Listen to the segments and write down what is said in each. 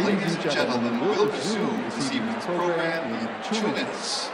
Ladies and gentlemen, we'll resume this evening's program in 2 minutes.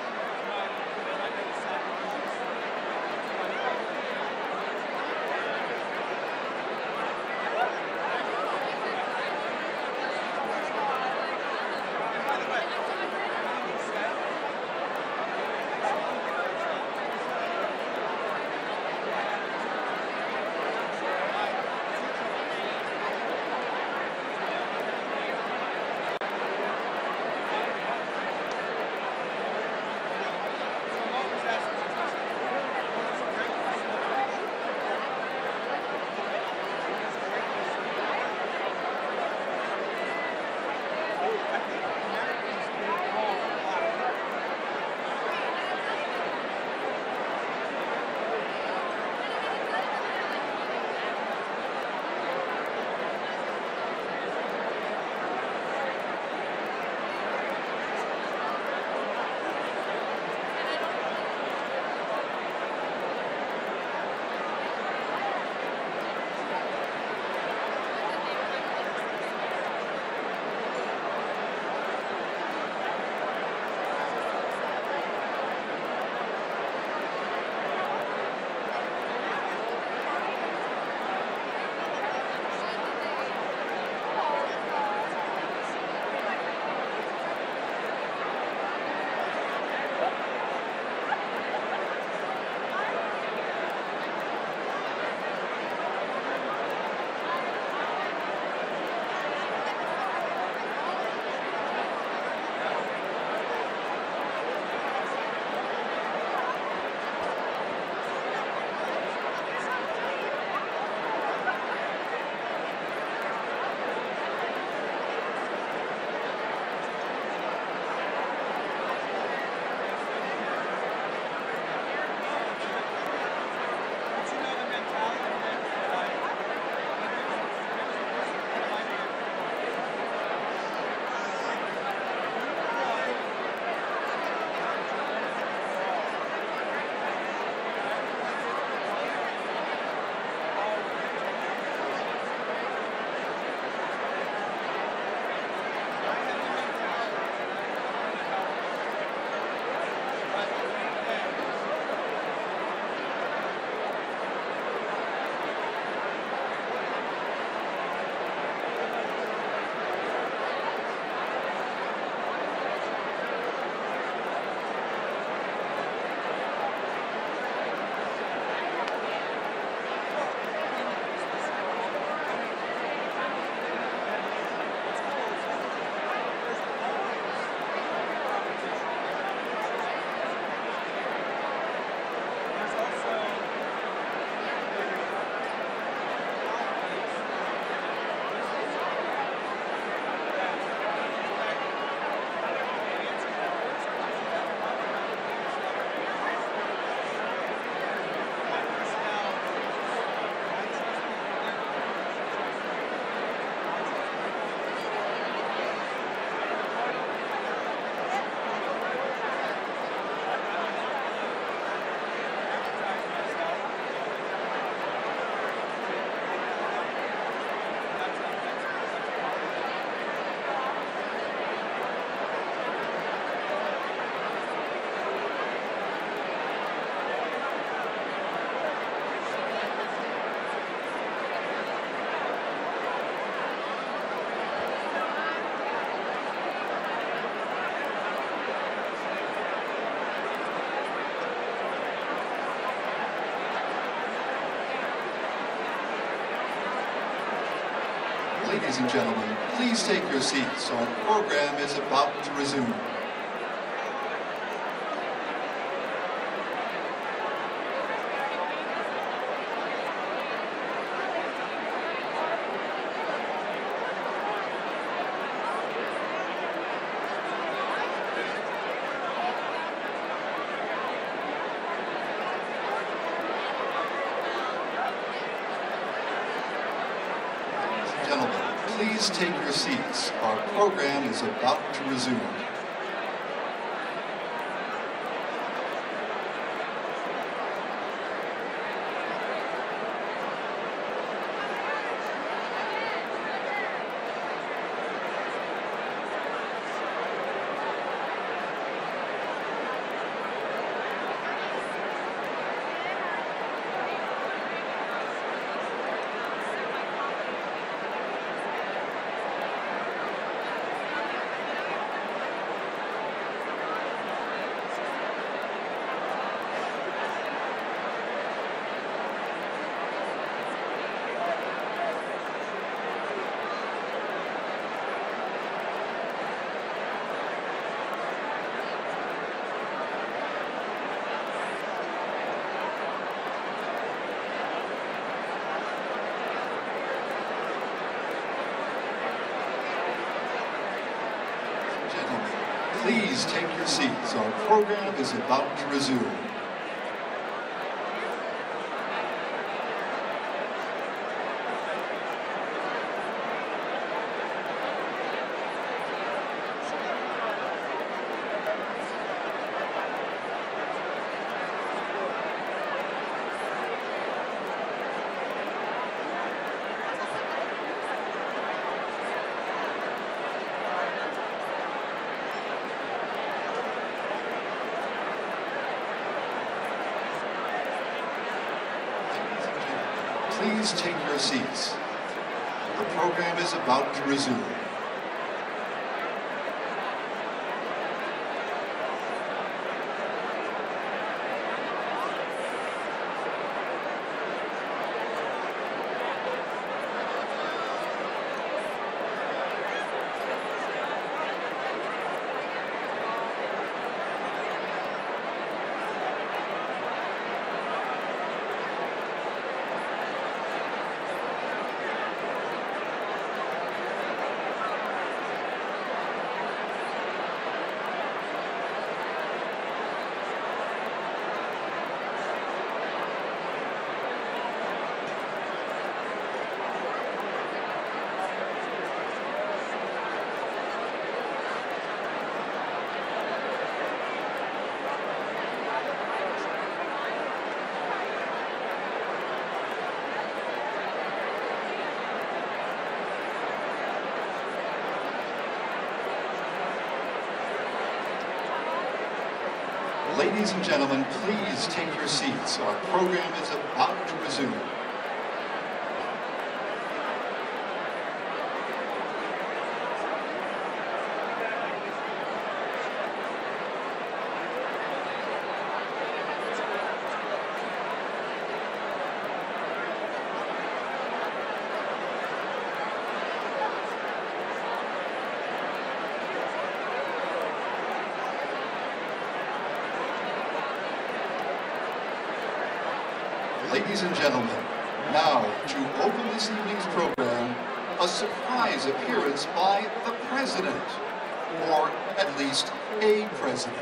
Ladies and gentlemen, please take your seats. Our program is about to resume. Gentlemen, please take your seats. Our program is about to resume. please take your seats. Our program is about to resume. Please take your seats. The program is about to resume. Ladies and gentlemen, please take your seats. Our program is about to resume. Ladies and gentlemen, now to open this evening's program, a surprise appearance by the President, or at least a President.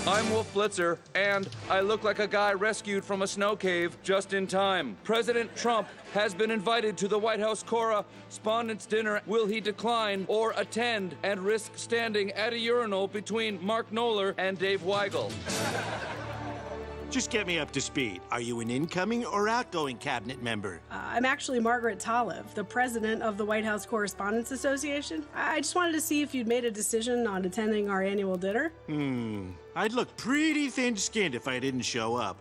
I'm Wolf Blitzer, and I look like a guy rescued from a snow cave just in time. President Trump has been invited to the White House Correspondents' dinner. Will he decline or attend and risk standing at a urinal between Mark Knoller and Dave Weigel? Just get me up to speed. Are you an incoming or outgoing cabinet member? I'm actually Margaret Talev, the president of the White House Correspondents Association. I just wanted to see if you'd made a decision on attending our annual dinner. I'd look pretty thin-skinned if I didn't show up.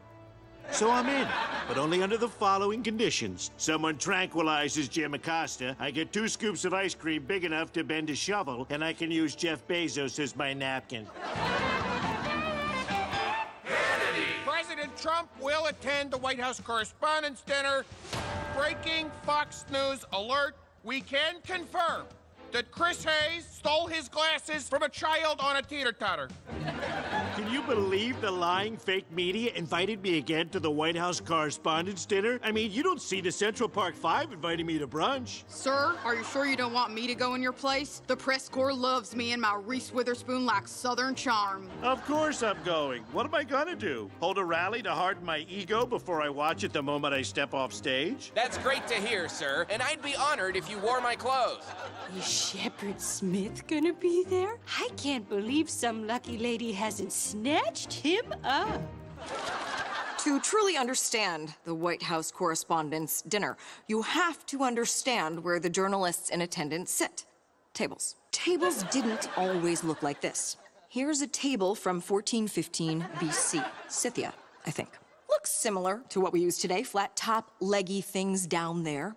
So I'm in, but only under the following conditions. Someone tranquilizes Jim Acosta, I get 2 scoops of ice cream big enough to bend a shovel, and I can use Jeff Bezos as my napkin. President Trump will attend the White House Correspondents' Dinner. Breaking Fox News alert. We can confirm that Chris Hayes stole his glasses from a child on a teeter-totter. Can you believe the lying fake media invited me again to the White House Correspondents' Dinner? I mean, you don't see the Central Park 5 inviting me to brunch. Sir, are you sure you don't want me to go in your place? The press corps loves me and my Reese Witherspoon like Southern charm. Of course I'm going. What am I gonna do? Hold a rally to harden my ego before I watch it the moment I step off stage? That's great to hear, sir, and I'd be honored if you wore my clothes. Is Shepard Smith gonna be there? I can't believe some lucky lady hasn't snatched him up. To truly understand the White House Correspondents' Dinner, you have to understand where the journalists in attendance sit. Tables. Tables didn't always look like this. Here's a table from 1415 BC. Scythia, I think. Looks similar to what we use today, flat top, leggy things down there.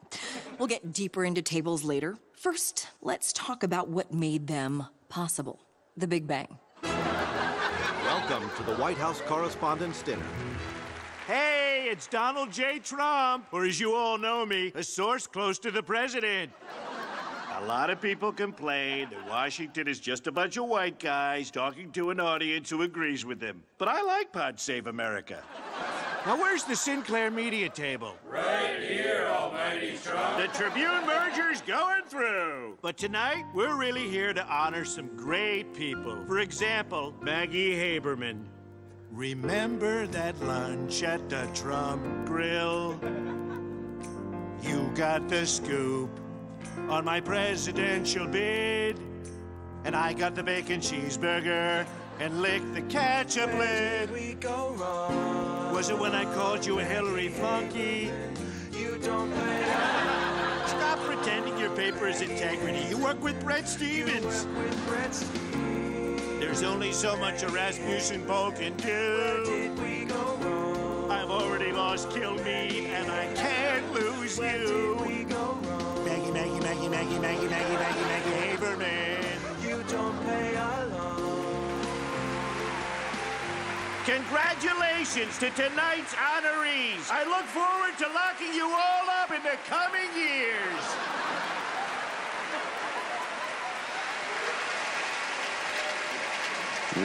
We'll get deeper into tables later. First, let's talk about what made them possible. The Big Bang. Welcome to the White House Correspondents' Dinner. Hey, it's Donald J. Trump, or as you all know me, a source close to the president. A lot of people complain that Washington is just a bunch of white guys talking to an audience who agrees with them. But I like Pod Save America. Now, where's the Sinclair media table? Right here, Almighty Trump. The Tribune merger's going through. But tonight, we're really here to honor some great people. For example, Maggie Haberman. Remember that lunch at the Trump Grill? You got the scoop on my presidential bid. And I got the bacon cheeseburger and licked the ketchup lid. We go wrong? Was it when I called you a Hillary flunky? You don't pay. Stop pretending your paper's integrity. You work with Brett Stevens. There's only so much a Rasmussen poll can do. Where did we go wrong? I've already lost Kill Me, and I can't lose you. Where did we go wrong? Maggie Haberman. You don't pay our loan. Congratulations to tonight's honorees. I look forward to locking you all up in the coming years.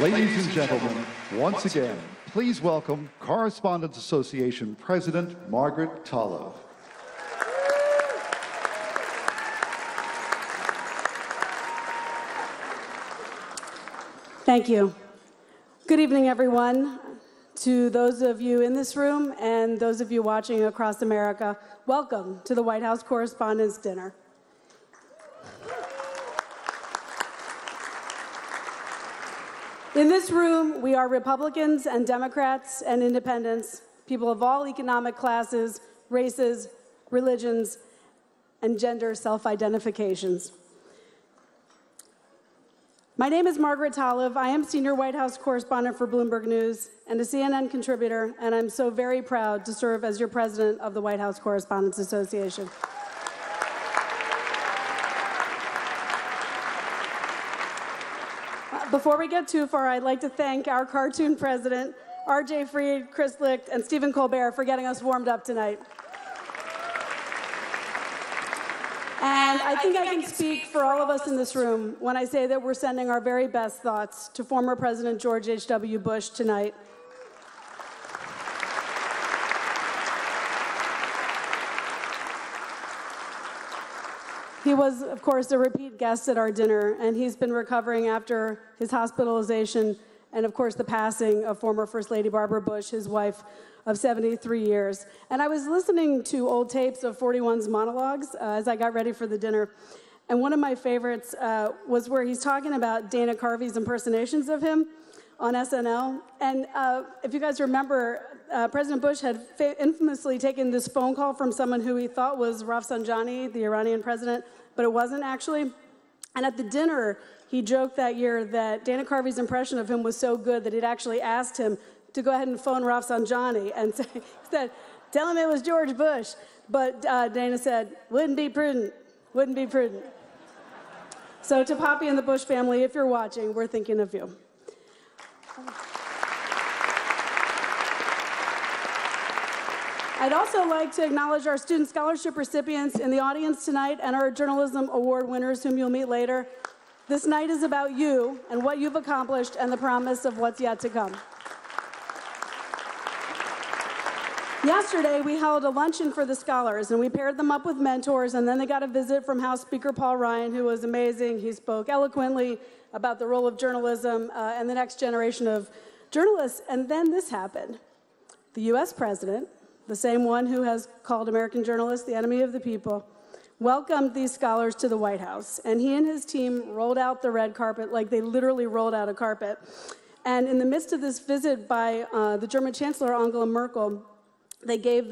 Ladies and gentlemen, once again, please welcome Correspondents Association President Margaret Tolov. Thank you. Good evening, everyone. To those of you in this room and those of you watching across America, welcome to the White House Correspondents' Dinner. In this room, we are Republicans and Democrats and independents, people of all economic classes, races, religions, and gender self-identifications. My name is Margaret Tolov. I am senior White House correspondent for Bloomberg News and a CNN contributor, and I'm so very proud to serve as your president of the White House Correspondents Association. Before we get too far, I'd like to thank our cartoon president, R.J. Freed, Chris Licht, and Stephen Colbert for getting us warmed up tonight. And I think I can speak for all of us in this room when I say that we're sending our very best thoughts to former President George H.W. Bush tonight. He was, of course, a repeat guest at our dinner, and he's been recovering after his hospitalization and, of course, the passing of former First Lady Barbara Bush, his wife of 73 years. And I was listening to old tapes of 41's monologues as I got ready for the dinner. And one of my favorites was where he's talking about Dana Carvey's impersonations of him on SNL. And if you guys remember, President Bush had infamously taken this phone call from someone who he thought was Rafsanjani, the Iranian president, but it wasn't actually. And at the dinner, he joked that year that Dana Carvey's impression of him was so good that he'd actually asked him to go ahead and phone Rafsanjani and said, tell him it was George Bush. But Dana said, wouldn't be prudent, wouldn't be prudent. So to Poppy and the Bush family, if you're watching, we're thinking of you. I'd also like to acknowledge our student scholarship recipients in the audience tonight and our journalism award winners whom you'll meet later. This night is about you and what you've accomplished and the promise of what's yet to come. Yesterday, we held a luncheon for the scholars, and we paired them up with mentors, and then they got a visit from House Speaker Paul Ryan, who was amazing. He spoke eloquently about the role of journalism and the next generation of journalists, and then this happened. The U.S. president, the same one who has called American journalists the enemy of the people, welcomed these scholars to the White House, and he and his team rolled out the red carpet like they literally rolled out a carpet. And in the midst of this visit by the German Chancellor Angela Merkel, they gave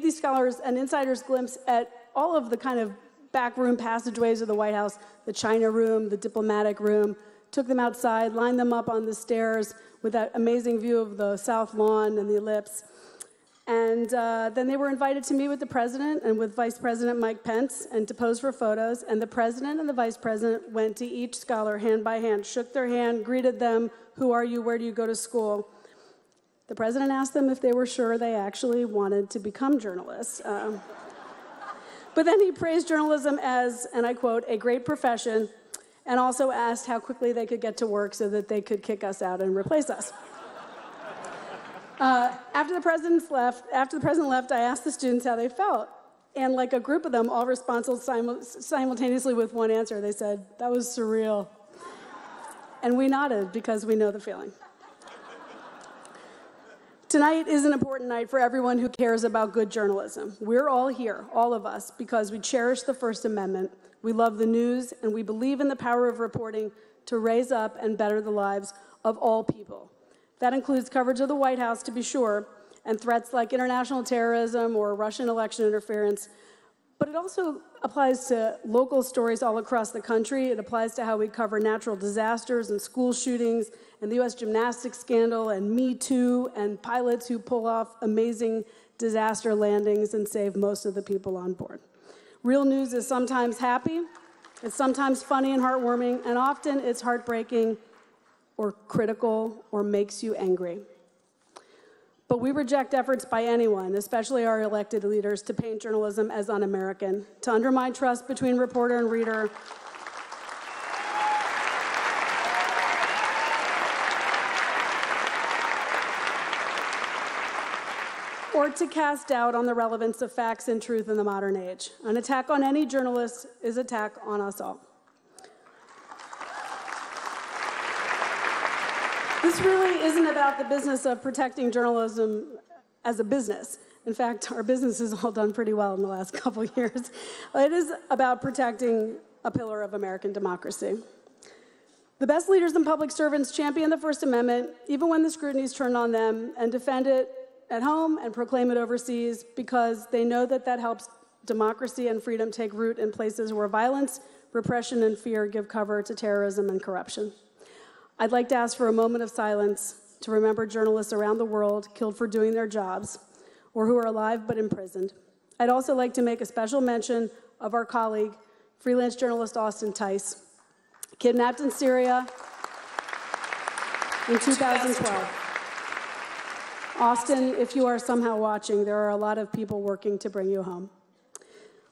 these scholars an insider's glimpse at all of the kind of backroom passageways of the White House, the China room, the diplomatic room, took them outside, lined them up on the stairs with that amazing view of the South Lawn and the ellipse. And then they were invited to meet with the president and with Vice President Mike Pence and to pose for photos. And the president and the vice president went to each scholar hand by hand, shook their hand, greeted them, who are you, where do you go to school? The president asked them if they were sure they actually wanted to become journalists. But then he praised journalism as, and I quote, a great profession, and also asked how quickly they could get to work so that they could kick us out and replace us. After the president left, I asked the students how they felt. And like a group of them all responded simultaneously with one answer. They said, "That was surreal." And we nodded because we know the feeling. Tonight is an important night for everyone who cares about good journalism. We're all here, all of us, because we cherish the First Amendment, we love the news, and we believe in the power of reporting to raise up and better the lives of all people. That includes coverage of the White House, to be sure, and threats like international terrorism or Russian election interference. But it also applies to local stories all across the country. It applies to how we cover natural disasters and school shootings and the U.S. gymnastics scandal and Me Too and pilots who pull off amazing disaster landings and save most of the people on board. Real news is sometimes happy, it's sometimes funny and heartwarming, and often it's heartbreaking or critical or makes you angry. But we reject efforts by anyone, especially our elected leaders, to paint journalism as un-American, to undermine trust between reporter and reader, or to cast doubt on the relevance of facts and truth in the modern age. An attack on any journalist is an attack on us all. This really isn't about the business of protecting journalism as a business. In fact, our business has all done pretty well in the last couple of years. It is about protecting a pillar of American democracy. The best leaders and public servants champion the First Amendment, even when the scrutiny is turned on them, and defend it at home and proclaim it overseas because they know that that helps democracy and freedom take root in places where violence, repression, and fear give cover to terrorism and corruption. I'd like to ask for a moment of silence to remember journalists around the world killed for doing their jobs or who are alive but imprisoned. I'd also like to make a special mention of our colleague, freelance journalist Austin Tice, kidnapped in Syria in 2012. Austin, if you are somehow watching, there are a lot of people working to bring you home.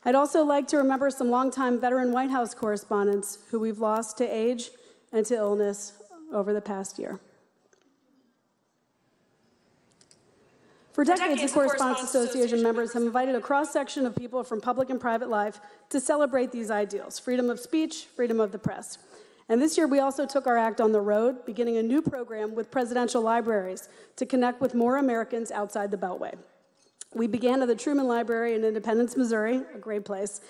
I'd also like to remember some longtime veteran White House correspondents who we've lost to age and to illness over the past year. For decades, the Correspondents Association members have invited a cross-section of people from public and private life to celebrate these ideals: freedom of speech, freedom of the press. And this year, we also took our act on the road, beginning a new program with presidential libraries to connect with more Americans outside the Beltway. We began at the Truman Library in Independence, Missouri, a great place,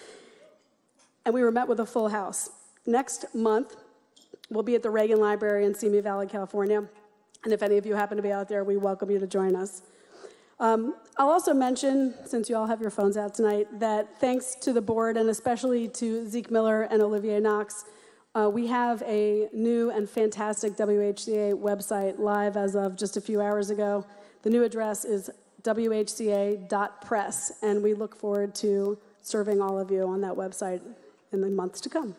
and we were met with a full house. Next month, we'll be at the Reagan Library in Simi Valley, California, and if any of you happen to be out there, we welcome you to join us. I'll also mention, since you all have your phones out tonight, that thanks to the board and especially to Zeke Miller and Olivier Knox, we have a new and fantastic WHCA website live as of just a few hours ago. The new address is whca.press, and we look forward to serving all of you on that website in the months to come.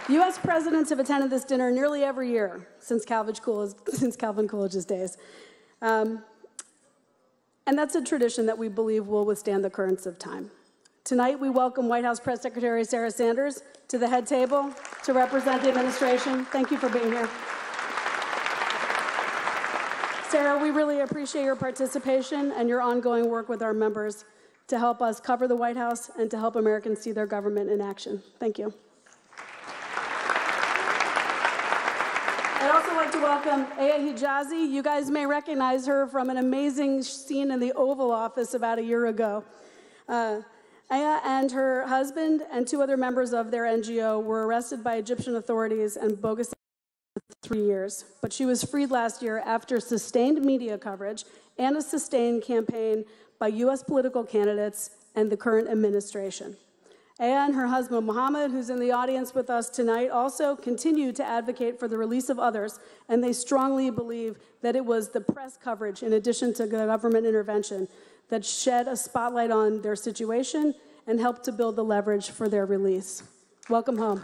U.S. presidents have attended this dinner nearly every year since Calvin Coolidge's days. And that's a tradition that we believe will withstand the currents of time. Tonight, we welcome White House Press Secretary Sarah Sanders to the head table to represent the administration. Thank you for being here. Sarah, we really appreciate your participation and your ongoing work with our members to help us cover the White House and to help Americans see their government in action. Thank you. I'd also like to welcome Aya Hijazi. You guys may recognize her from an amazing scene in the Oval Office about a year ago. Aya and her husband and two other members of their NGO were arrested by Egyptian authorities and bogus for 3 years. But she was freed last year after sustained media coverage and a sustained campaign by U.S. political candidates and the current administration. Aya and her husband, Mohammed, who's in the audience with us tonight, also continue to advocate for the release of others, and they strongly believe that it was the press coverage, in addition to government intervention, that shed a spotlight on their situation and helped to build the leverage for their release. Welcome home.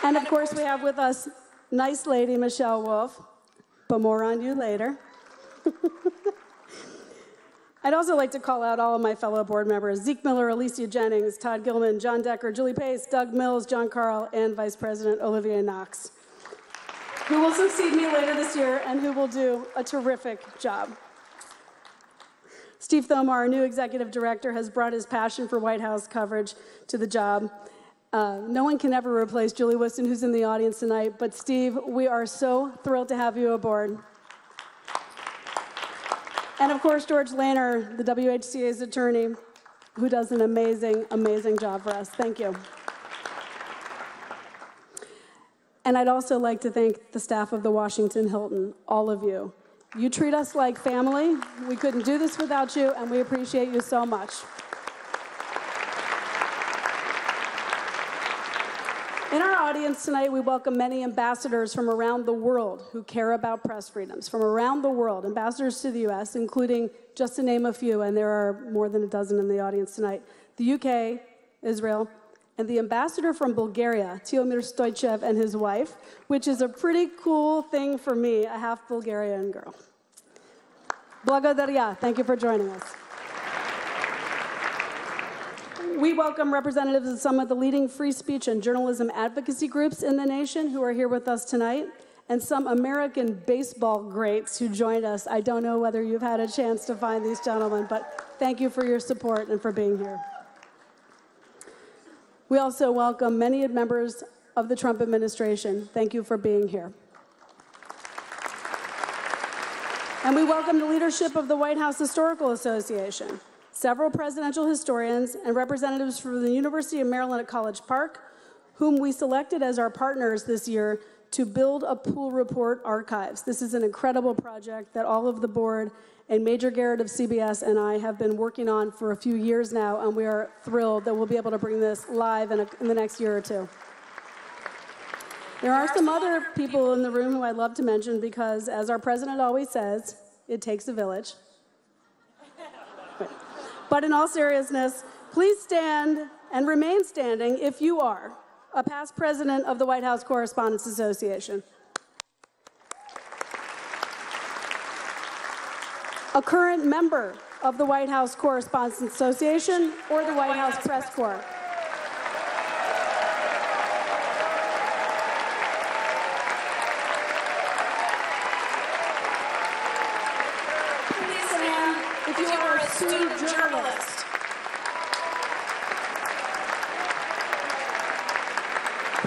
And of course, we have with us nice lady Michelle Wolf, but more on you later. I'd also like to call out all of my fellow board members, Zeke Miller, Alicia Jennings, Todd Gilman, John Decker, Julie Pace, Doug Mills, John Carl, and Vice President Olivier Knox, who will succeed me later this year and who will do a terrific job. Steve Thomar, our new executive director, has brought his passion for White House coverage to the job. No one can ever replace Julie Wiston, who's in the audience tonight, but Steve, we are so thrilled to have you aboard. And of course, George Lehner, the WHCA's attorney, who does an amazing, amazing job for us. Thank you. And I'd also like to thank the staff of the Washington Hilton, all of you. You treat us like family. We couldn't do this without you, and we appreciate you so much. In our audience tonight, we welcome many ambassadors from around the world who care about press freedoms, from around the world, ambassadors to the U.S., including, just to name a few, and there are more than a dozen in the audience tonight, the UK, Israel, and the ambassador from Bulgaria, Tiomir Stoichev, and his wife, which is a pretty cool thing for me, a half Bulgarian girl. Благодаря. Thank you for joining us. We welcome representatives of some of the leading free speech and journalism advocacy groups in the nation who are here with us tonight, and some American baseball greats who joined us. I don't know whether you've had a chance to find these gentlemen, but thank you for your support and for being here. We also welcome many members of the Trump administration. Thank you for being here. And we welcome the leadership of the White House Historical Association, several presidential historians, and representatives from the University of Maryland at College Park, whom we selected as our partners this year to build a pool report archives. This is an incredible project that all of the board and Major Garrett of CBS and I have been working on for a few years now, and we are thrilled that we'll be able to bring this live in the next year or two. There are some other people in the room who I'd love to mention because, as our president always says, it takes a village. But in all seriousness, please stand and remain standing if you are a past president of the White House Correspondents Association, a current member of the White House Correspondents Association or the White House Press Corps. Please stand if you are a student journalist.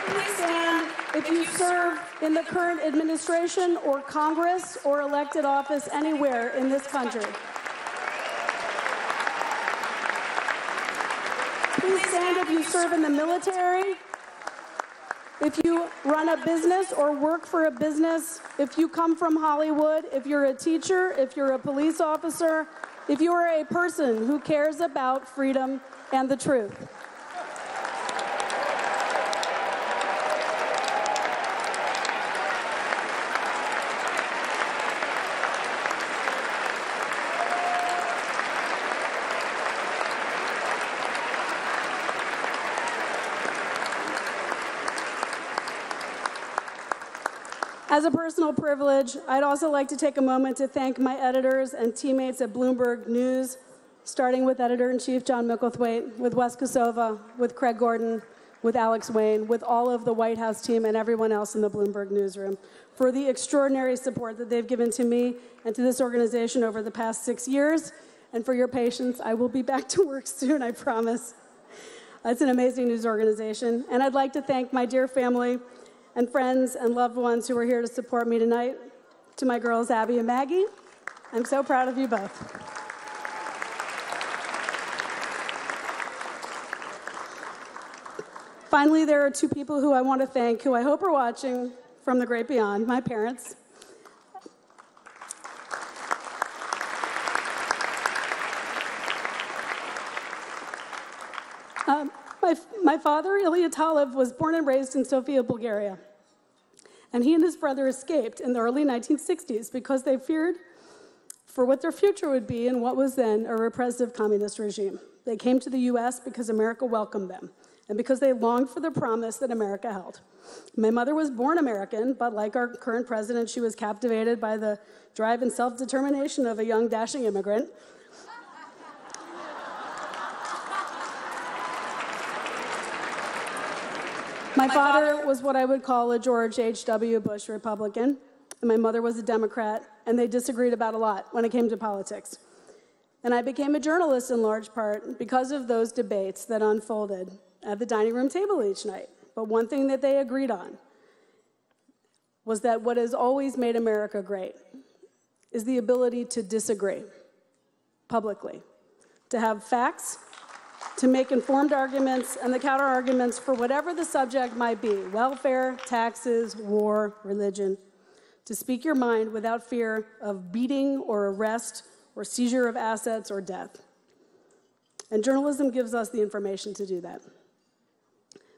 Please stand if you serve in the current administration or Congress or elected office anywhere in this country. Please stand if you serve in the military, if you run a business or work for a business, if you come from Hollywood, if you're a teacher, if you're a police officer, if you are a person who cares about freedom and the truth. As a personal privilege, I'd also like to take a moment to thank my editors and teammates at Bloomberg News, starting with Editor-in-Chief John Micklethwaite, with Wes Kosova, with Craig Gordon, with Alex Wayne, with all of the White House team and everyone else in the Bloomberg newsroom, for the extraordinary support that they've given to me and to this organization over the past 6 years, and for your patience. I will be back to work soon, I promise. It's an amazing news organization. And I'd like to thank my dear family and friends and loved ones who are here to support me tonight. To my girls, Abby and Maggie, I'm so proud of you both. Finally, there are two people who I want to thank, who I hope are watching from the great beyond, my parents. My father, Ilya Talev, was born and raised in Sofia, Bulgaria. And he and his brother escaped in the early 1960s because they feared for what their future would be in what was then a repressive communist regime. They came to the U.S. because America welcomed them and because they longed for the promise that America held. My mother was born American, but like our current president, she was captivated by the drive and self-determination of a young, dashing immigrant. My father was what I would call a George H.W. Bush Republican, and my mother was a Democrat, and they disagreed about a lot when it came to politics. And I became a journalist in large part because of those debates that unfolded at the dining room table each night. But one thing that they agreed on was that what has always made America great is the ability to disagree publicly, to have facts, to make informed arguments and the counter-arguments for whatever the subject might be, welfare, taxes, war, religion, to speak your mind without fear of beating or arrest or seizure of assets or death. And journalism gives us the information to do that.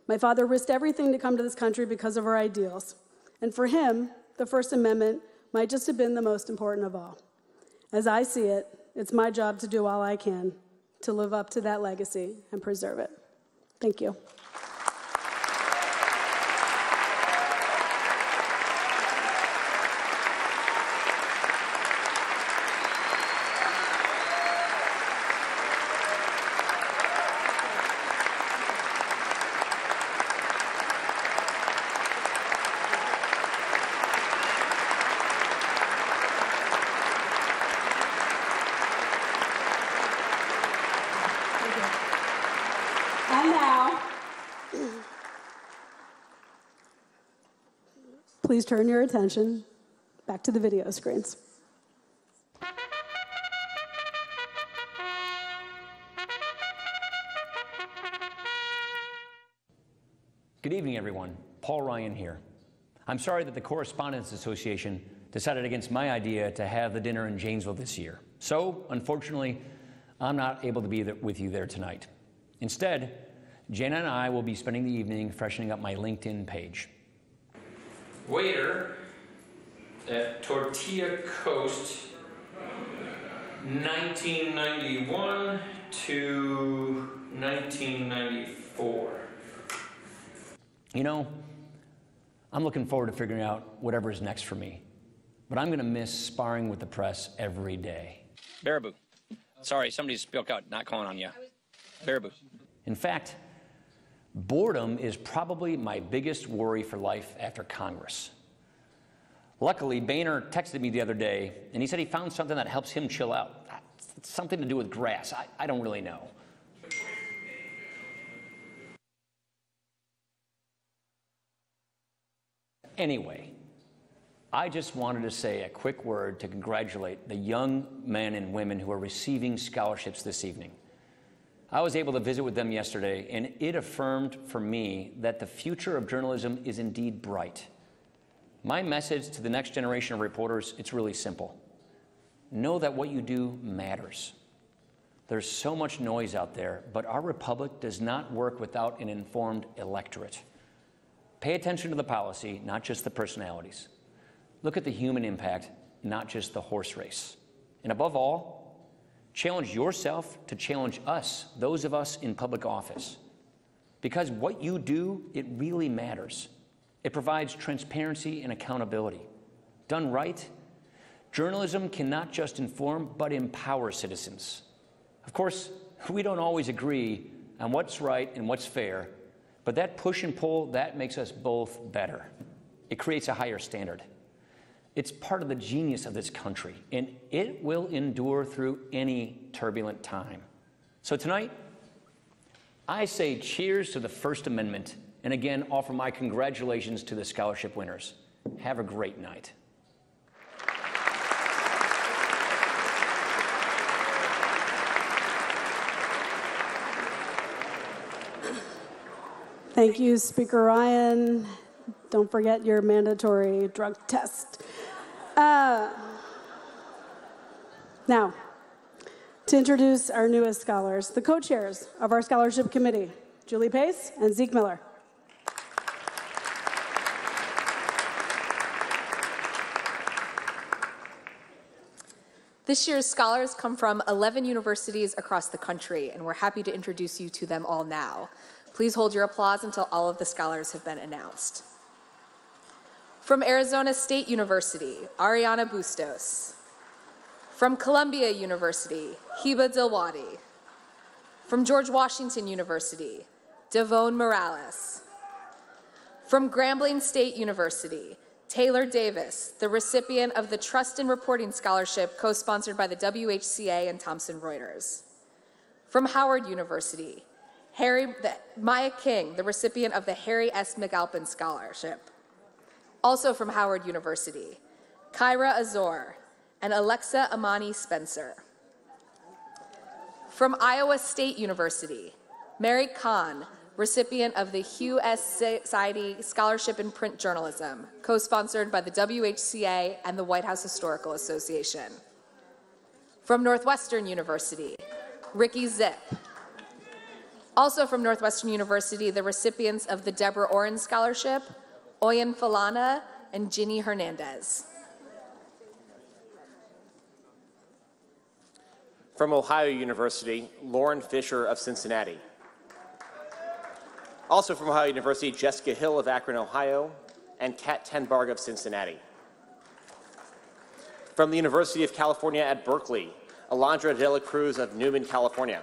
My father risked everything to come to this country because of our ideals. And for him, the First Amendment might just have been the most important of all. As I see it, it's my job to do all I can to live up to that legacy and preserve it. Thank you. And now, please turn your attention back to the video screens. Good evening, everyone. Paul Ryan here. I'm sorry that the Correspondents Association decided against my idea to have the dinner in Janesville this year. So, unfortunately, I'm not able to be with you there tonight. Instead, Jana and I will be spending the evening freshening up my LinkedIn page. Waiter at Tortilla Coast, 1991 to 1994. You know, I'm looking forward to figuring out whatever is next for me, but I'm going to miss sparring with the press every day. Baraboo. Sorry, somebody spoke out, not calling on you. Baraboo. In fact, boredom is probably my biggest worry for life after Congress. Luckily, Boehner texted me the other day, and he said he found something that helps him chill out. It's something to do with grass. I don't really know. Anyway, I just wanted to say a quick word to congratulate the young men and women who are receiving scholarships this evening. I was able to visit with them yesterday, and it affirmed for me that the future of journalism is indeed bright. My message to the next generation of reporters, it's really simple. Know that what you do matters. There's so much noise out there, but our republic does not work without an informed electorate. Pay attention to the policy, not just the personalities. Look at the human impact, not just the horse race. And above all, challenge yourself to challenge us, those of us in public office. Because what you do, it really matters. It provides transparency and accountability. Done right, journalism can not just inform, but empower citizens. Of course, we don't always agree on what's right and what's fair, but that push and pull, that makes us both better. It creates a higher standard. It's part of the genius of this country, and it will endure through any turbulent time. So tonight, I say cheers to the First Amendment, and again, offer my congratulations to the scholarship winners. Have a great night. Thank you, Speaker Ryan. Don't forget your mandatory drug test. Now, to introduce our newest scholars, the co-chairs of our scholarship committee, Julie Pace and Zeke Miller. This year's scholars come from 11 universities across the country, and we're happy to introduce you to them all now. Please hold your applause until all of the scholars have been announced. From Arizona State University, Ariana Bustos. From Columbia University, Hiba Dilwadi. From George Washington University, Devone Morales. From Grambling State University, Taylor Davis, the recipient of the Trust in Reporting Scholarship co-sponsored by the WHCA and Thomson Reuters. From Howard University, Maya King, the recipient of the Harry S. McAlpin Scholarship. Also from Howard University, Kyra Azor and Alexa Amani Spencer. From Iowa State University, Mary Kahn, recipient of the Hugh S. Society Scholarship in Print Journalism, co-sponsored by the WHCA and the White House Historical Association. From Northwestern University, Ricky Zip. Also from Northwestern University, the recipients of the Deborah Oren Scholarship, Oyen Falana and Ginny Hernandez. From Ohio University, Lauren Fisher of Cincinnati. Also from Ohio University, Jessica Hill of Akron, Ohio, and Kat Tenbarg of Cincinnati. From the University of California at Berkeley, Alondra de la Cruz of Newman, California.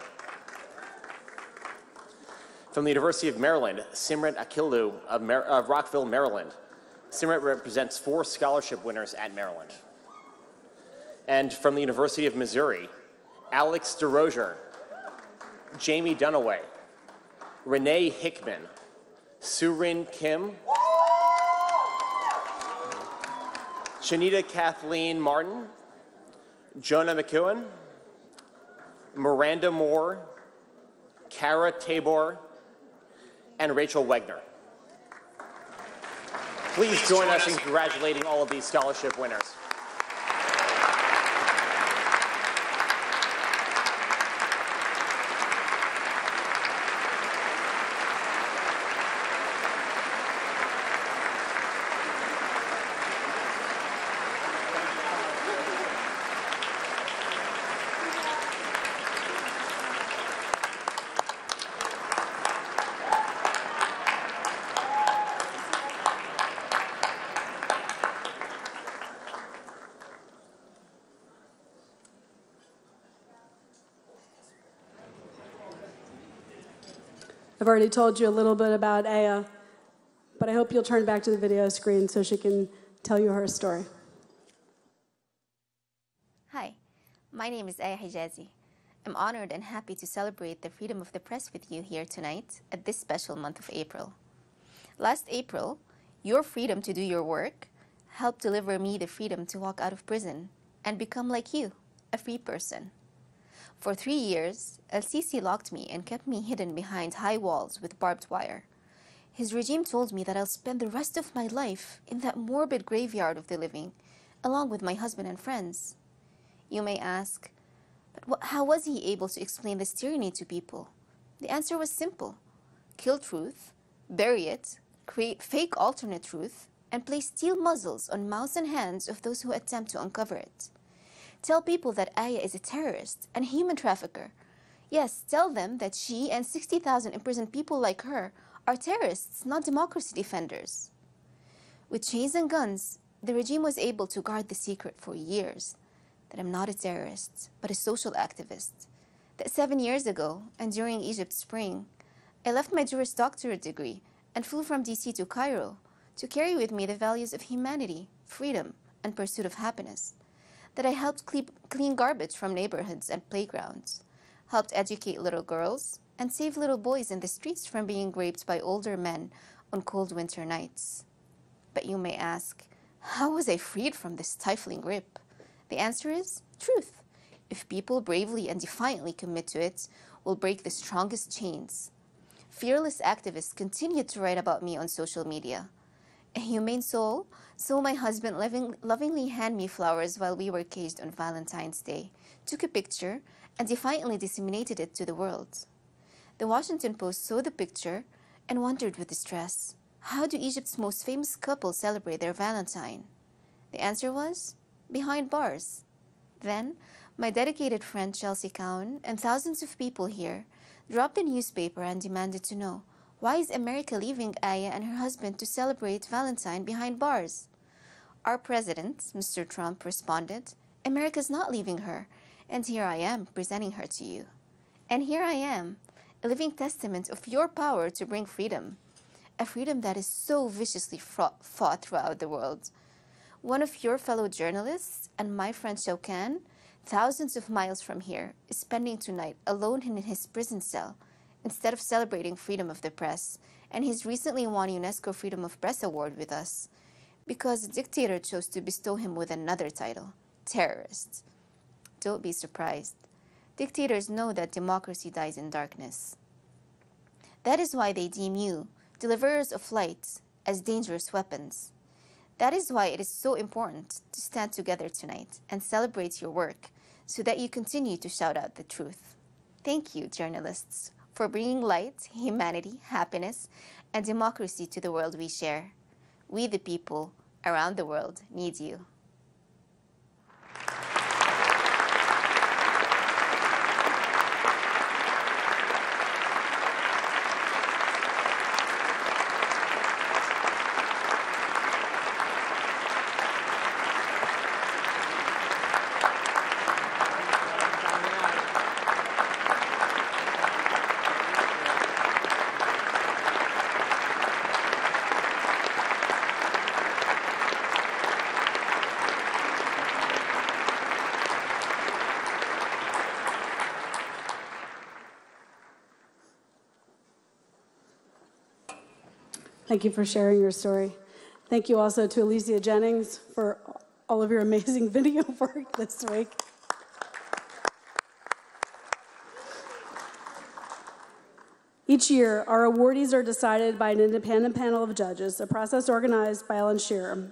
From the University of Maryland, Simrat Akilu of Rockville, Maryland. Simrat represents 4 scholarship winners at Maryland. And from the University of Missouri, Alex DeRozier, Jamie Dunaway, Renee Hickman, Surin Kim, Shanita Kathleen Martin, Jonah McEwen, Miranda Moore, Kara Tabor, and Rachel Wegner. Please join us in congratulating all of these scholarship winners. I've already told you a little bit about Aya, but I hope you'll turn back to the video screen so she can tell you her story. Hi, my name is Aya Hijazi. I'm honored and happy to celebrate the freedom of the press with you here tonight at this special month of April. Last April, your freedom to do your work helped deliver me the freedom to walk out of prison and become like you, a free person. For 3 years, El-Sisi locked me and kept me hidden behind high walls with barbed wire. His regime told me that I'll spend the rest of my life in that morbid graveyard of the living, along with my husband and friends. You may ask, but how was he able to explain this tyranny to people? The answer was simple. Kill truth, bury it, create fake alternate truth, and place steel muzzles on mouths and hands of those who attempt to uncover it. Tell people that Aya is a terrorist and human trafficker. Yes, tell them that she and 60,000 imprisoned people like her are terrorists, not democracy defenders. With chains and guns, the regime was able to guard the secret for years that I'm not a terrorist, but a social activist. That 7 years ago, and during Egypt's Spring, I left my Juris Doctorate degree and flew from DC to Cairo to carry with me the values of humanity, freedom, and pursuit of happiness. That I helped clean garbage from neighborhoods and playgrounds, helped educate little girls, and save little boys in the streets from being raped by older men on cold winter nights. But you may ask, how was I freed from this stifling grip? The answer is truth. If people bravely and defiantly commit to it, will break the strongest chains. Fearless activists continued to write about me on social media. A humane soul saw my husband lovingly hand me flowers while we were caged on Valentine's Day, took a picture, and defiantly disseminated it to the world. The Washington Post saw the picture and wondered with distress, how do Egypt's most famous couple celebrate their Valentine? The answer was, behind bars. Then, my dedicated friend Chelsea Cowan and thousands of people here dropped the newspaper and demanded to know, why is America leaving Aya and her husband to celebrate Valentine behind bars? Our president, Mr. Trump, responded, America's not leaving her, and here I am presenting her to you. And here I am, a living testament of your power to bring freedom. a freedom that is so viciously fought throughout the world. One of your fellow journalists and my friend Shoukan, thousands of miles from here, is spending tonight alone in his prison cell instead of celebrating freedom of the press, and he's recently won UNESCO Freedom of Press Award with us because the dictator chose to bestow him with another title, terrorist. Don't be surprised. Dictators know that democracy dies in darkness. That is why they deem you, deliverers of light, as dangerous weapons. That is why it is so important to stand together tonight and celebrate your work so that you continue to shout out the truth. Thank you, journalists, for bringing light, humanity, happiness, and democracy to the world we share. We, the people around the world, need you. Thank you for sharing your story. Thank you also to Alicia Jennings for all of your amazing video work this week. Each year, our awardees are decided by an independent panel of judges, a process organized by Ellen Shearer.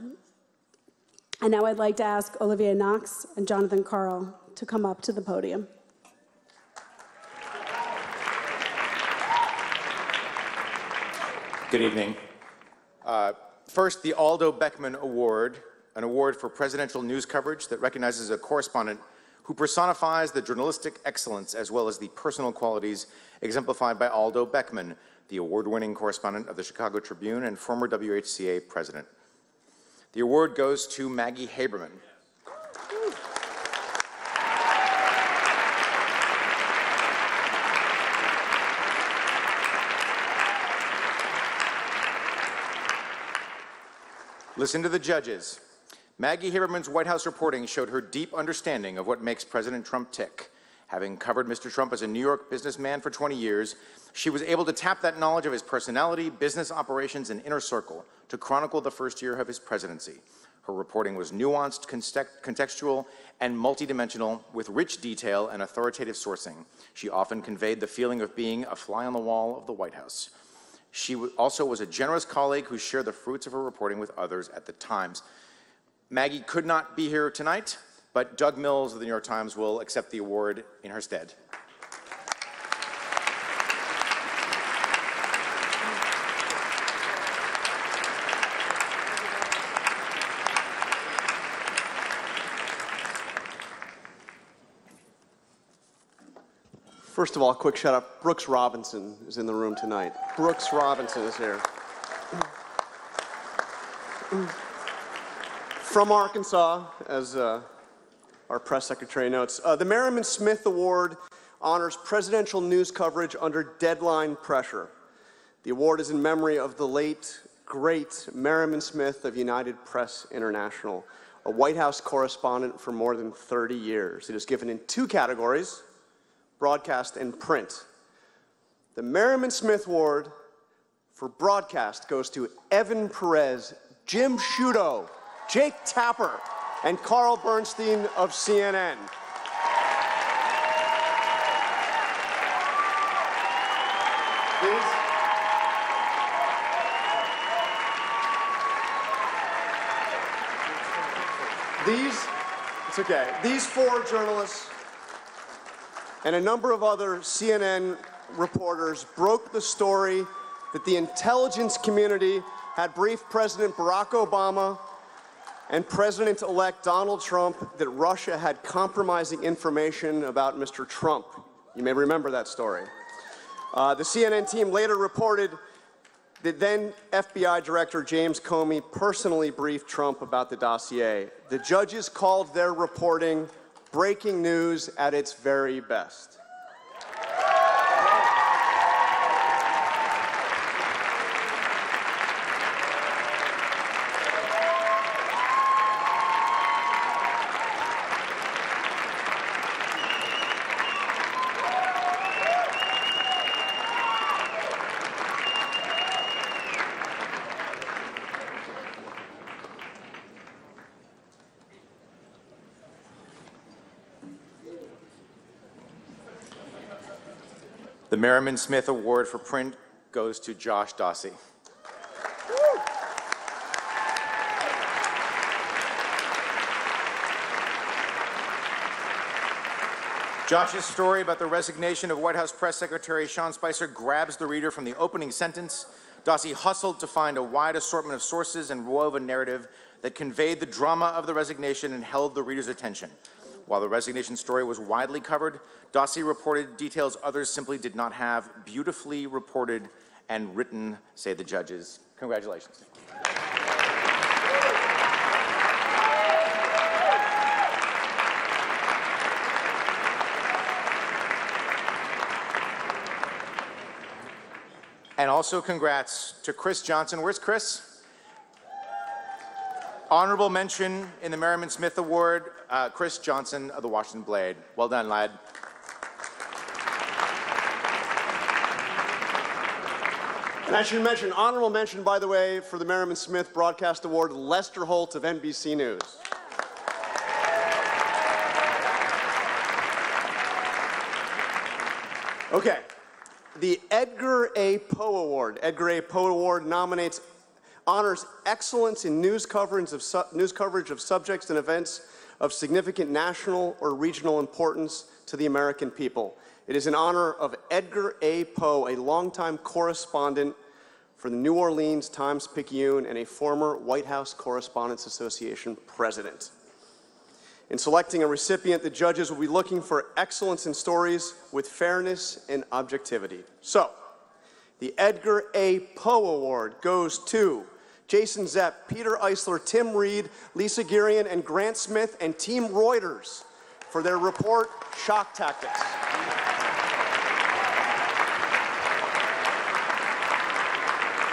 And now I'd like to ask Olivier Knox and Jonathan Carl to come up to the podium. Good evening. First, the Aldo Beckman Award, an award for presidential news coverage that recognizes a correspondent who personifies the journalistic excellence as well as the personal qualities exemplified by Aldo Beckman, the award-winning correspondent of the Chicago Tribune and former WHCA president. The award goes to Maggie Haberman. Listen to the judges. Maggie Haberman's White House reporting showed her deep understanding of what makes President Trump tick. Having covered Mr. Trump as a New York businessman for 20 years, she was able to tap that knowledge of his personality, business operations, and inner circle to chronicle the first year of his presidency. Her reporting was nuanced, contextual, and multidimensional, with rich detail and authoritative sourcing. She often conveyed the feeling of being a fly on the wall of the White House. She also was a generous colleague who shared the fruits of her reporting with others at the Times. Maggie could not be here tonight, but Doug Mills of the New York Times will accept the award in her stead. First of all, quick shout out. Brooks Robinson is in the room tonight. Brooks Robinson is here. From Arkansas, as our press secretary notes. The Merriman Smith Award honors presidential news coverage under deadline pressure. The award is in memory of the late, great Merriman Smith of United Press International, a White House correspondent for more than 30 years. It is given in two categories: broadcast and print. The Merriman Smith Award for broadcast goes to Evan Perez, Jim Sciutto, Jake Tapper, and Carl Bernstein of CNN. These four journalists and a number of other CNN reporters broke the story that the intelligence community had briefed President Barack Obama and President-elect Donald Trump that Russia had compromising information about Mr. Trump. You may remember that story. The CNN team later reported that then FBI Director James Comey personally briefed Trump about the dossier. The judges called their reporting breaking news at its very best. The Merriman Smith Award for Print goes to Josh Dossie. Josh's story about the resignation of White House Press Secretary Sean Spicer grabs the reader from the opening sentence. Dossie hustled to find a wide assortment of sources and wove a narrative that conveyed the drama of the resignation and held the reader's attention. While the resignation story was widely covered, Dossie reported details others simply did not have. Beautifully reported and written, say the judges. Congratulations. And also congrats to Chris Johnson. Where's Chris? Honorable mention in the Merriman Smith Award, Chris Johnson of the Washington Blade. Well done, lad. And I should mention, honorable mention, by the way, for the Merriman Smith Broadcast Award, Lester Holt of NBC News. Okay. The Edgar A. Poe Award. Edgar A. Poe Award honors excellence in news coverage of subjects and events of significant national or regional importance to the American people. It is in honor of Edgar A. Poe, a longtime correspondent for the New Orleans Times-Picayune and a former White House Correspondents Association president. In selecting a recipient, the judges will be looking for excellence in stories with fairness and objectivity. So, the Edgar A. Poe Award goes to Jason Zepp, Peter Eisler, Tim Reed, Lisa Girian, and Grant Smith, and Team Reuters for their report, Shock Tactics.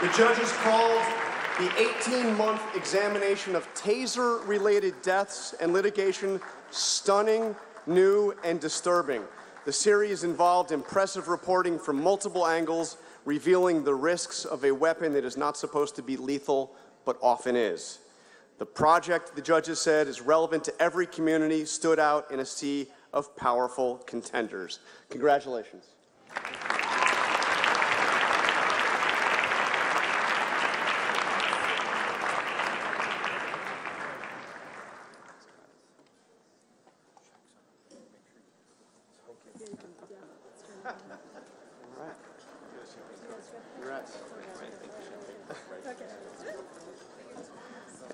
The judges called the 18-month examination of taser-related deaths and litigation stunning, new, and disturbing. The series involved impressive reporting from multiple angles, revealing the risks of a weapon that is not supposed to be lethal, but often is. The project, the judges said, is relevant to every community, stood out in a sea of powerful contenders. Congratulations.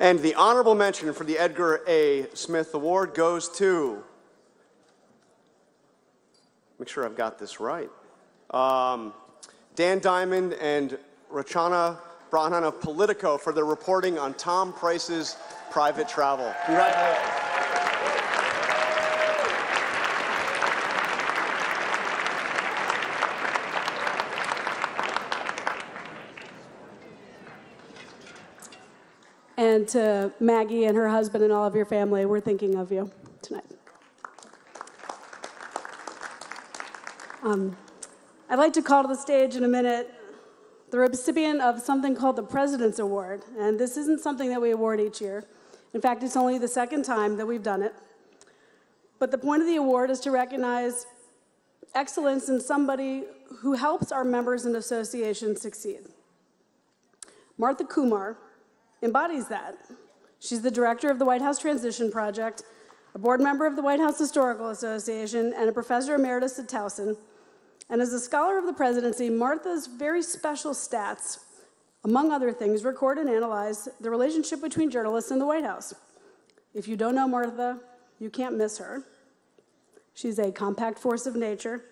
And the honorable mention for the Edgar A. Smith Award goes to, make sure I've got this right, Dan Diamond and Rachana Brahman of Politico for their reporting on Tom Price's private travel. Congratulations. And to Maggie and her husband and all of your family, we're thinking of you tonight. I'd like to call to the stage in a minute the recipient of something called the President's Award. And this isn't something that we award each year. In fact, it's only the second time that we've done it. But the point of the award is to recognize excellence in somebody who helps our members and associations succeed. Martha Kumar embodies that. She's the director of the White House Transition Project, a board member of the White House Historical Association, and a professor emeritus at Towson. And as a scholar of the presidency, Martha's very special stats, among other things, record and analyze the relationship between journalists and the White House. If you don't know Martha, you can't miss her. She's a compact force of nature,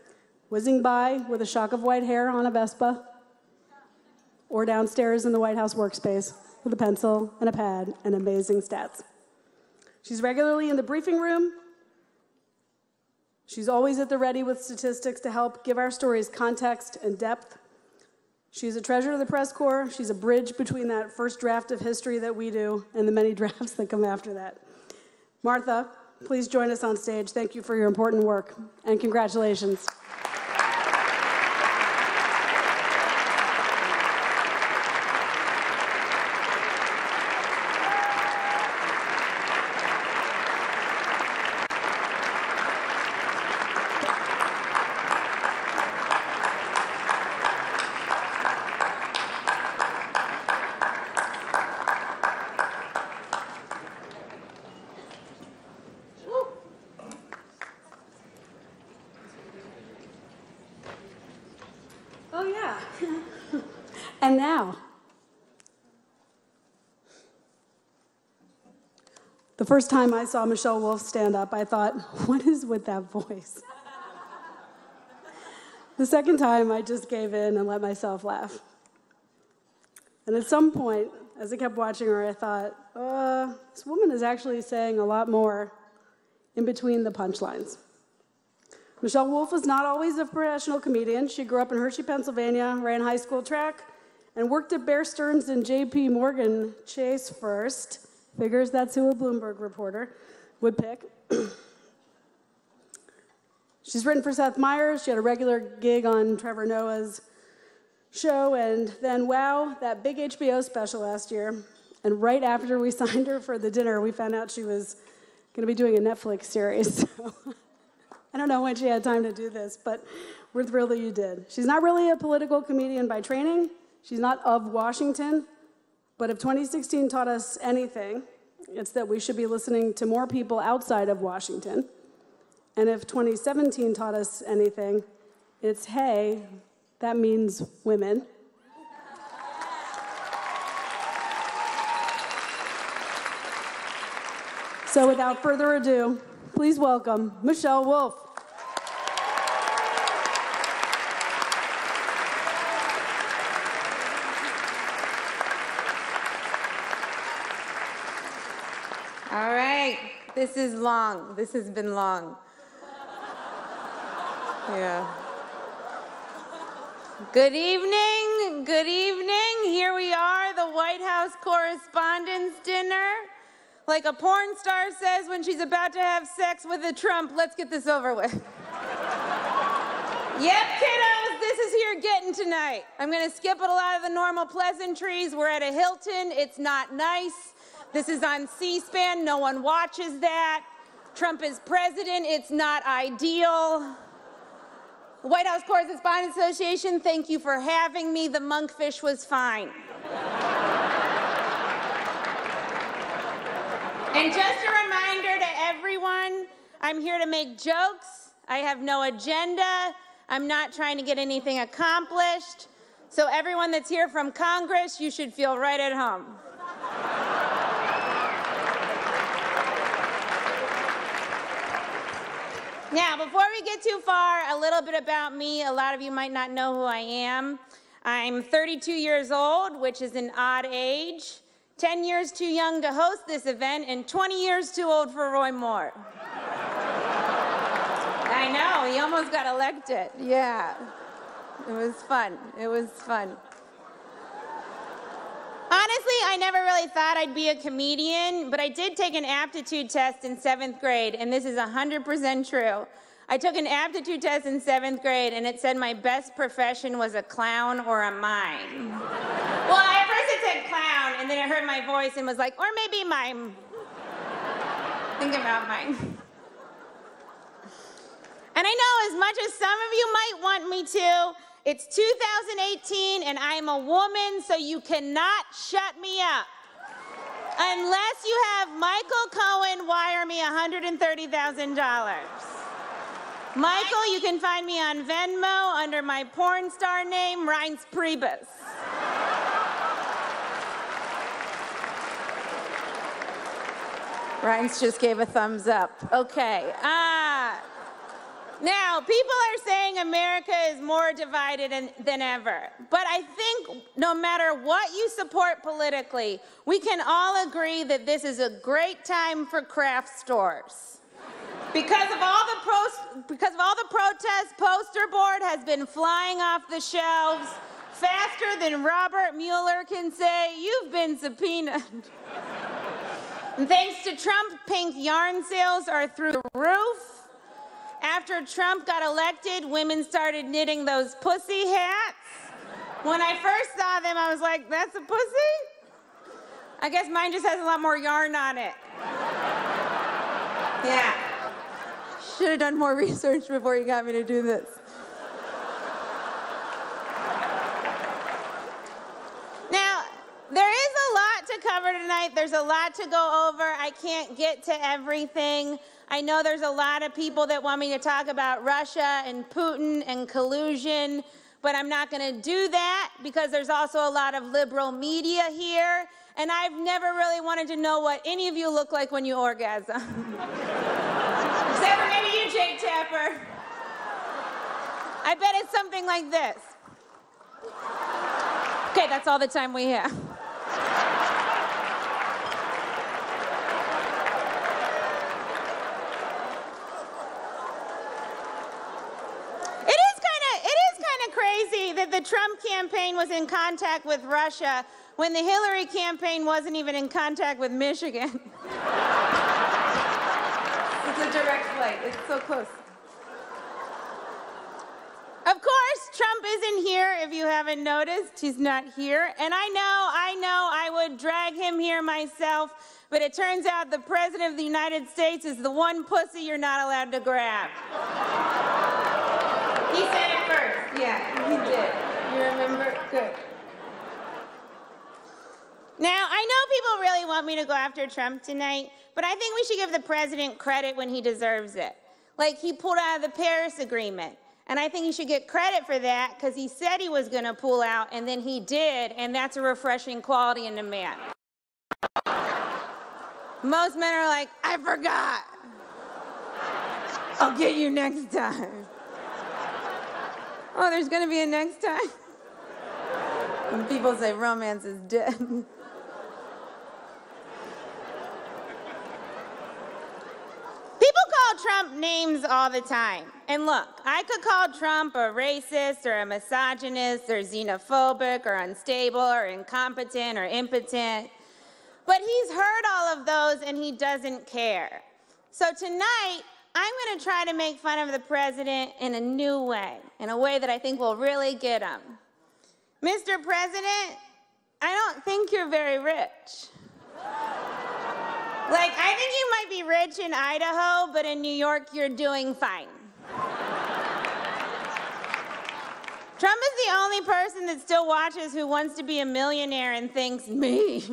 whizzing by with a shock of white hair on a Vespa, or downstairs in the White House workspace with a pencil and a pad and amazing stats. She's regularly in the briefing room. She's always at the ready with statistics to help give our stories context and depth. She's a treasure of the press corps. She's a bridge between that first draft of history that we do and the many drafts that come after that. Martha, please join us on stage. Thank you for your important work, and congratulations. And now, the first time I saw Michelle Wolf stand up, I thought, what is with that voice? The second time, I just gave in and let myself laugh. And at some point, as I kept watching her, I thought, this woman is actually saying a lot more in between the punchlines. Michelle Wolf was not always a professional comedian. She grew up in Hershey, Pennsylvania, ran high school track, and worked at Bear Stearns and J.P. Morgan Chase first. Figures that's who a Bloomberg reporter would pick. She's written for Seth Meyers. She had a regular gig on Trevor Noah's show, and then, wow, that big HBO special last year. And right after we signed her for the dinner, we found out she was going to be doing a Netflix series. So I don't know when she had time to do this, but we're thrilled that you did. She's not really a political comedian by training. She's not of Washington. But if 2016 taught us anything, it's that we should be listening to more people outside of Washington. And if 2017 taught us anything, it's, hey, that means women. So without further ado, please welcome Michelle Wolf. All right, this is long. This has been long. Yeah. Good evening, good evening. Here we are, the White House Correspondents' Dinner. Like a porn star says when she's about to have sex with a Trump, let's get this over with. Yep, kiddos, this is here getting tonight. I'm gonna skip a lot of the normal pleasantries. We're at a Hilton, it's not nice. This is on C-SPAN, no one watches that. Trump is president, it's not ideal. The White House Correspondents Association, thank you for having me. The monkfish was fine. And just a reminder to everyone, I'm here to make jokes. I have no agenda. I'm not trying to get anything accomplished. So everyone that's here from Congress, you should feel right at home. Now, before we get too far, a little bit about me. A lot of you might not know who I am. I'm 32 years old, which is an odd age. 10 years too young to host this event, and 20 years too old for Roy Moore. I know, he almost got elected. Yeah. It was fun. It was fun. Honestly, I never really thought I'd be a comedian, but I did take an aptitude test in 7th grade, and this is 100% true. I took an aptitude test in 7th grade, and it said my best profession was a clown or a mime. Well, at first it said clown, and then it heard my voice and was like, or maybe mime. Think about mime. And I know as much as some of you might want me to, it's 2018 and I'm a woman, so you cannot shut me up. Unless you have Michael Cohen wire me $130,000. Michael, you can find me on Venmo under my porn star name, Reince Priebus. Reince just gave a thumbs up. Okay. Now, people are saying America is more divided than ever. But I think no matter what you support politically, we can all agree that this is a great time for craft stores. Because of all the protests, poster board has been flying off the shelves faster than Robert Mueller can say, you've been subpoenaed. And thanks to Trump, pink yarn sales are through the roof. After Trump got elected, women started knitting those pussy hats. When I first saw them, I was like, that's a pussy? I guess mine just has a lot more yarn on it. Yeah. Should have done more research before you got me to do this. Now, there is a lot to cover tonight. There's a lot to go over. I can't get to everything. I know there's a lot of people that want me to talk about Russia and Putin and collusion, but I'm not going to do that because there's also a lot of liberal media here, and I've never really wanted to know what any of you look like when you orgasm. Except for maybe you, Jake Tapper. I bet it's something like this. Okay, that's all the time we have. It is kind of crazy that the Trump campaign was in contact with Russia when the Hillary campaign wasn't even in contact with Michigan. It's a direct flight. It's so close. Of course, Trump isn't here, if you haven't noticed. He's not here. And I know I would drag him here myself, but it turns out the President of the United States is the one pussy you're not allowed to grab. He said it first. Yeah, he did. You remember? Good. Now, I know people really want me to go after Trump tonight, but I think we should give the president credit when he deserves it. Like, he pulled out of the Paris Agreement. And I think he should get credit for that because he said he was going to pull out, and then he did, and that's a refreshing quality in a man. Most men are like, I forgot. I'll get you next time. Oh, there's going to be a next time? And people say romance is dead. People call Trump names all the time. And look, I could call Trump a racist or a misogynist or xenophobic or unstable or incompetent or impotent. But he's heard all of those and he doesn't care. So tonight, I'm going to try to make fun of the president in a new way, in a way that I think will really get him. Mr. President, I don't think you're very rich. Like, I think you might be rich in Idaho, but in New York, you're doing fine. Trump is the only person that still watches Who Wants to Be a Millionaire and thinks, me.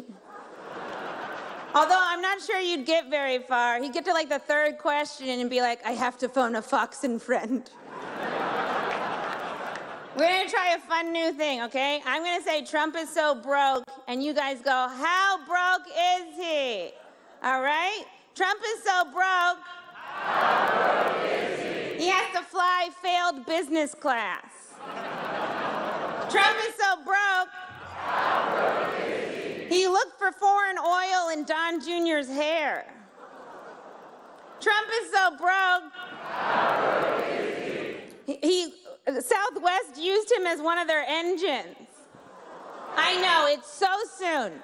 Although I'm not sure you'd get very far. He'd get to like the third question and be like, I have to phone a Fox and Friend. We're gonna try a fun new thing, okay? I'm gonna say Trump is so broke, and you guys go, how broke is he? All right? Trump is so broke. How broke is he? He has to fly failed business class. Trump is so broke. How broke is he? He looked for foreign oil in Don Jr.'s hair. Trump is so broke. How broke is he? Southwest used him as one of their engines. I know, it's so soon.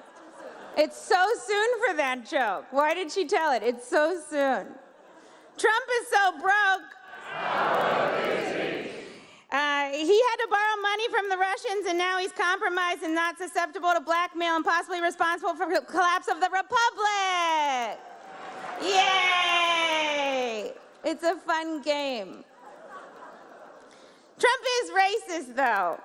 It's so soon for that joke. Why did she tell it? It's so soon. Trump is so broke. He had to borrow money from the Russians, and now he's compromised and not susceptible to blackmail and possibly responsible for the collapse of the Republic. Yay! It's a fun game. Trump is racist, though.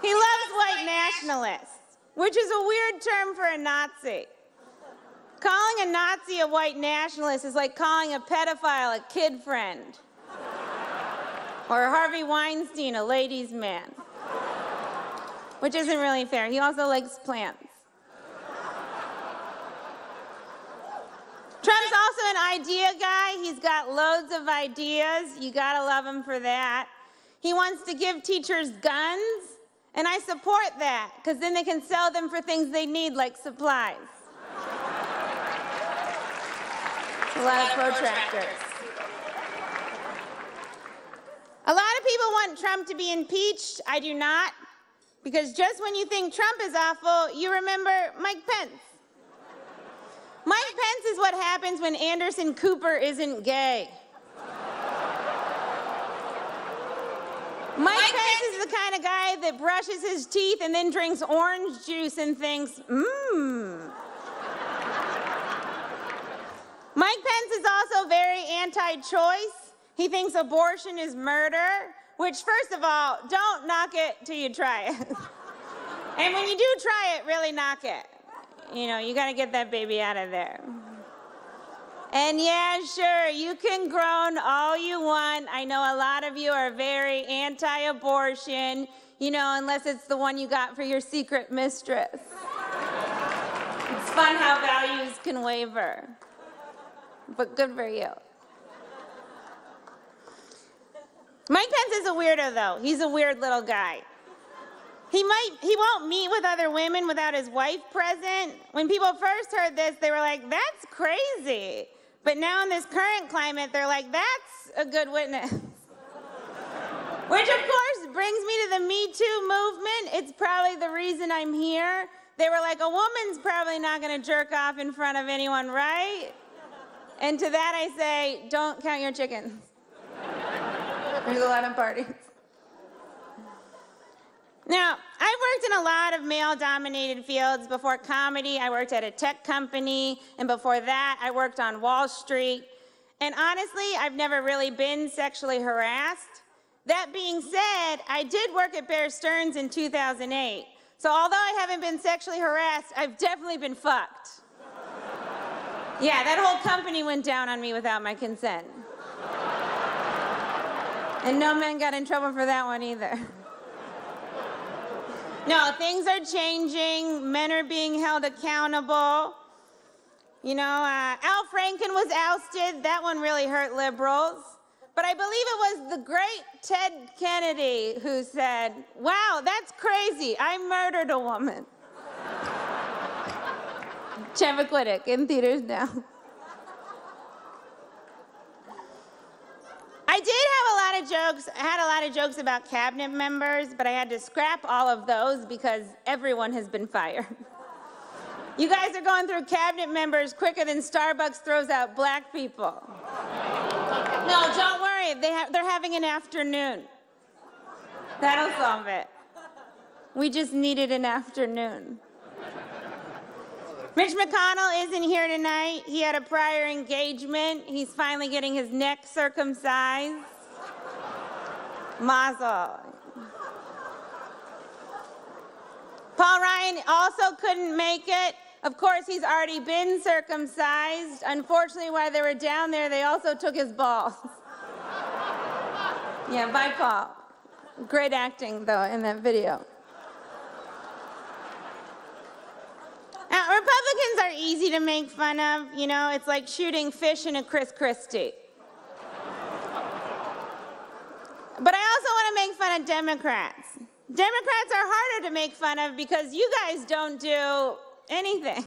He loves white nationalists, which is a weird term for a Nazi. Calling a Nazi a white nationalist is like calling a pedophile a kid friend. Or Harvey Weinstein a ladies' man. Which isn't really fair. He also likes plants. Trump's also an idea guy. He's got loads of ideas. You gotta love him for that. He wants to give teachers guns, and I support that, because then they can sell them for things they need, like supplies. A lot of protractors. A lot of people want Trump to be impeached. I do not, because just when you think Trump is awful, you remember Mike Pence. Mike Pence is what happens when Anderson Cooper isn't gay. Mike Pence is the kind of guy that brushes his teeth and then drinks orange juice and thinks, Mike Pence is also very anti-choice. He thinks abortion is murder, which, first of all, don't knock it till you try it. And when you do try it, really knock it. You know, you gotta get that baby out of there. And yeah, sure, you can groan all you want. I know a lot of you are very anti-abortion, you know, unless it's the one you got for your secret mistress. It's fun how values can waver. But good for you. Mike Pence is a weirdo, though. He's a weird little guy. He won't meet with other women without his wife present. When people first heard this, they were like, that's crazy. But now in this current climate, they're like, that's a good witness. Which, of course, brings me to the Me Too movement. It's probably the reason I'm here. They were like, a woman's probably not going to jerk off in front of anyone, right? And to that I say, don't count your chickens. There's a lot of parties. Now, I've worked in a lot of male-dominated fields. Before comedy, I worked at a tech company, and before that, I worked on Wall Street. And honestly, I've never really been sexually harassed. That being said, I did work at Bear Stearns in 2008. So although I haven't been sexually harassed, I've definitely been fucked. Yeah, that whole company went down on me without my consent. And no men got in trouble for that one either. No, things are changing. Men are being held accountable. You know, Al Franken was ousted. That one really hurt liberals. But I believe it was the great Ted Kennedy who said, wow, that's crazy. I murdered a woman. Chappaquiddick in theaters now. I had a lot of jokes about cabinet members, but I had to scrap all of those because everyone has been fired. You guys are going through cabinet members quicker than Starbucks throws out black people. No, don't worry, they're having an afternoon. That'll solve it. We just needed an afternoon. Mitch McConnell isn't here tonight. He had a prior engagement. He's finally getting his neck circumcised. Mazel. Paul Ryan also couldn't make it. Of course, he's already been circumcised. Unfortunately, while they were down there, they also took his balls. Yeah, bye, Paul. Great acting, though, in that video. Now, Republicans are easy to make fun of. You know, it's like shooting fish in a Chris Christie. But I also want to make fun of Democrats. Democrats are harder to make fun of because you guys don't do anything.